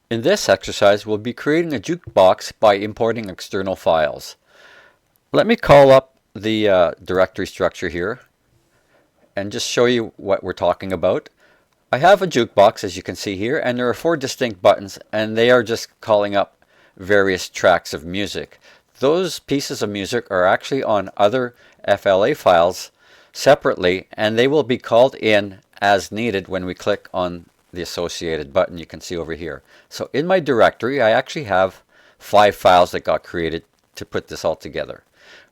In this exercise, we'll be creating a jukebox by importing external files. Let me call up the directory structure here and just show you what we're talking about. I have a jukebox, as you can see here, and there are 4 distinct buttons, and they are just calling up various tracks of music. Those pieces of music are actually on other FLA files separately, and they will be called in as needed when we click on the associated button you can see over here. So in my directory, I actually have 5 files that got created to put this all together.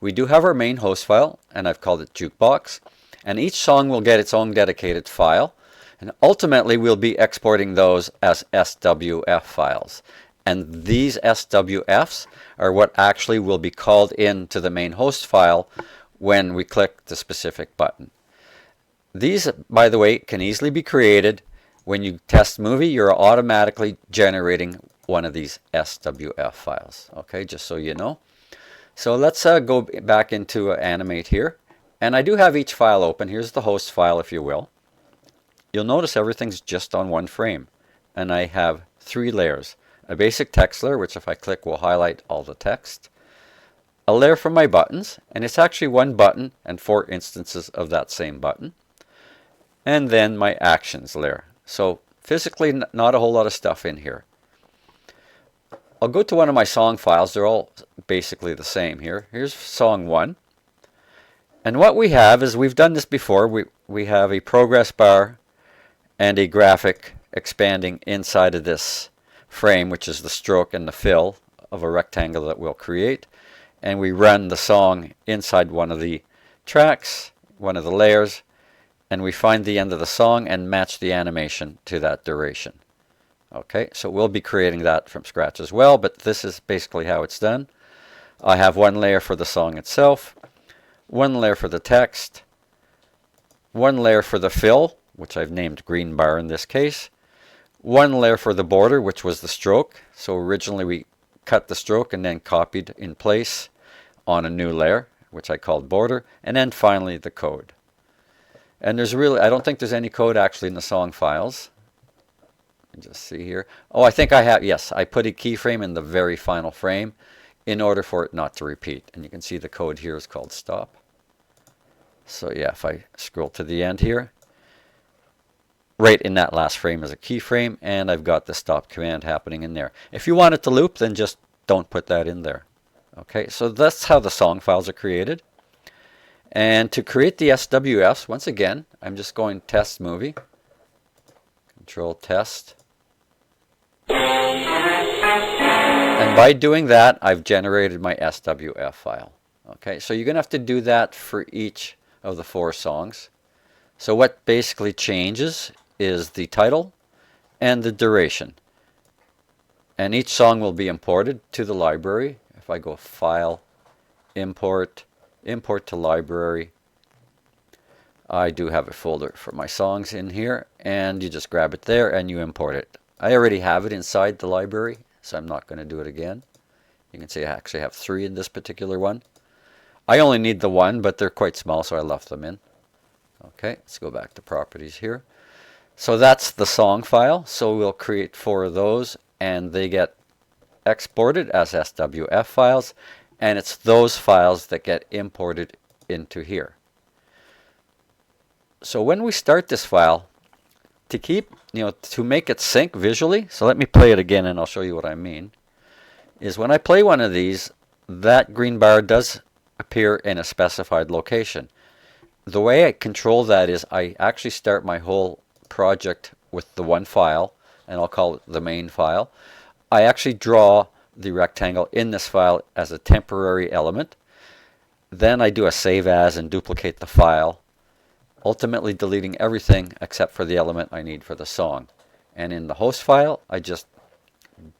We do have our main host file, and I've called it Jukebox, and each song will get its own dedicated file, and ultimately we'll be exporting those as SWF files. And these SWFs are what actually will be called into the main host file when we click the specific button. These, by the way, can easily be created. When you test movie, you're automatically generating one of these SWF files. Okay, just so you know. So let's go back into Animate here. And I do have each file open. Here's the host file, if you will. You'll notice everything's just on one frame. And I have 3 layers. A basic text layer, which if I click will highlight all the text. A layer for my buttons, and it's actually 1 button and 4 instances of that same button. And then my actions layer. So physically not a whole lot of stuff in here. I'll go to one of my song files. They're all basically the same here. Here's song 1. And what we have is, we've done this before, we have a progress bar and a graphic expanding inside of this frame, which is the stroke and the fill of a rectangle that we'll create. And we run the song inside one of the tracks, one of the layers, and we find the end of the song and match the animation to that duration. Okay, so we'll be creating that from scratch as well, but this is basically how it's done. I have 1 layer for the song itself, 1 layer for the text, 1 layer for the fill, which I've named green bar in this case, 1 layer for the border, which was the stroke. So originally we cut the stroke and then copied in place on a new layer, which I called border, and then finally the code. And there's really, I don't think there's any code actually in the song files. Just see here. Oh, I think I have, yes, I put a keyframe in the very final frame in order for it not to repeat. And you can see the code here is called stop. So yeah, if I scroll to the end here, right in that last frame is a keyframe, and I've got the stop command happening in there. If you want it to loop, then just don't put that in there. Okay, so that's how the song files are created. And to create the SWFs, once again, I'm just going test movie, control test. And by doing that, I've generated my SWF file. Okay, so you're going to have to do that for each of the 4 songs. So what basically changes is the title and the duration. And each song will be imported to the library. If I go File, Import, Import to Library, I do have a folder for my songs in here, and you just grab it there and you import it. I already have it inside the library, so I'm not going to do it again. You can see I actually have 3 in this particular one. I only need the 1, but they're quite small, so I left them in. Okay, let's go back to properties here. So that's the song file. So we'll create 4 of those, and they get exported as SWF files, and it's those files that get imported into here. So when we start this file, to keep, to make it sync visually, so let me play it again and I'll show you what I mean, is when I play one of these, that green bar does appear in a specified location. The way I control that is I actually start my whole project with the 1 file, and I'll call it the main file. I actually draw the rectangle in this file as a temporary element. Then I do a save as and duplicate the file, ultimately deleting everything except for the element I need for the song. And in the host file, I just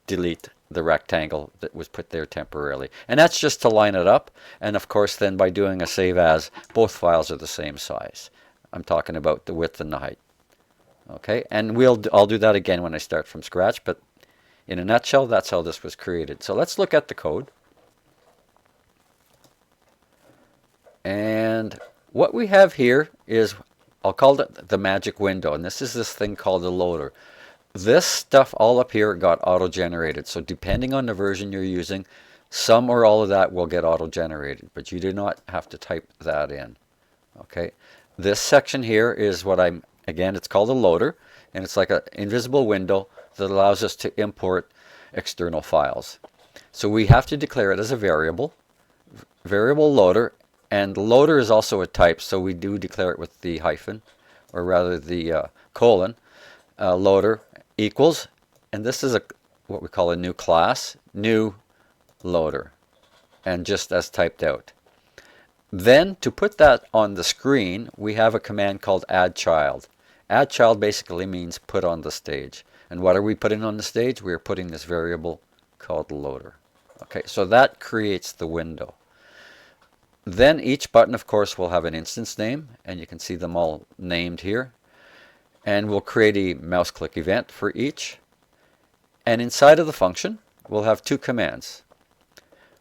delete the rectangle that was put there temporarily. And that's just to line it up. And of course, then by doing a save as, both files are the same size. I'm talking about the width and the height. Okay, and I'll do that again when I start from scratch, but in a nutshell, that's how this was created. So let's look at the code. And what we have here is, I'll call it the magic window, and this is this thing called the loader. This stuff all up here got auto-generated. So depending on the version you're using, some or all of that will get auto-generated, but you do not have to type that in. Okay. This section here is what again, it's called a loader, and it's like an invisible window that allows us to import external files. So we have to declare it as a variable loader, and loader is also a type, so we do declare it with the hyphen, or rather the colon, loader equals, and this is what we call a new class, new loader, and just as typed out. Then to put that on the screen, we have a command called add child. Add child basically means put on the stage. And what are we putting on the stage? We are putting this variable called loader. Okay, so that creates the window. Then each button, of course, will have an instance name, and you can see them all named here. And we'll create a mouse click event for each. And inside of the function, we'll have two commands.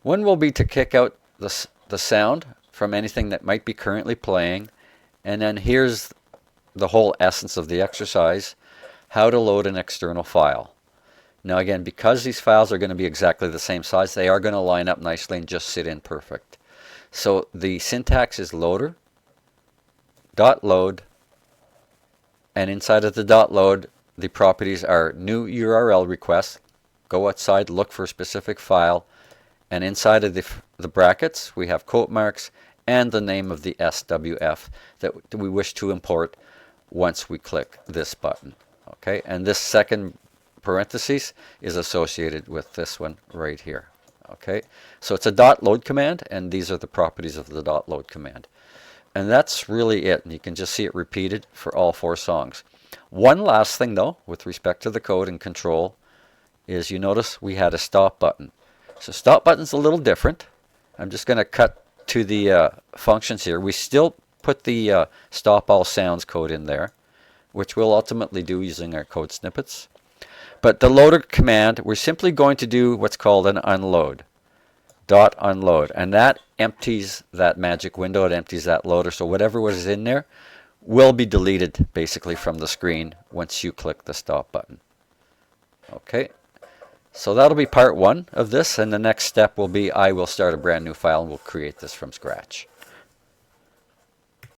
One will be to kick out the sound from anything that might be currently playing. And then here's the whole essence of the exercise, how to load an external file. Now again, because these files are going to be exactly the same size, they are going to line up nicely and just sit in perfect. So the syntax is loader, dot load, and inside of the dot load, the properties are new URL request, go outside, look for a specific file, and inside of the brackets, we have quote marks and the name of the SWF that we wish to import once we click this button. Okay, and this second parenthesis is associated with this one right here. Okay, so it's a dot load command, and these are the properties of the dot load command. And that's really it. And you can just see it repeated for all 4 songs. One last thing though, with respect to the code and control, is you notice we had a stop button. So stop button's a little different. I'm just going to cut to the functions here. We still put the stop all sounds code in there, which we'll ultimately do using our code snippets. But the loader command, we're simply going to do what's called an unload. Dot unload. And that empties that magic window. It empties that loader. So whatever was in there will be deleted basically from the screen once you click the stop button. Okay. So that'll be part 1 of this, and the next step will be I will start a brand new file and we'll create this from scratch.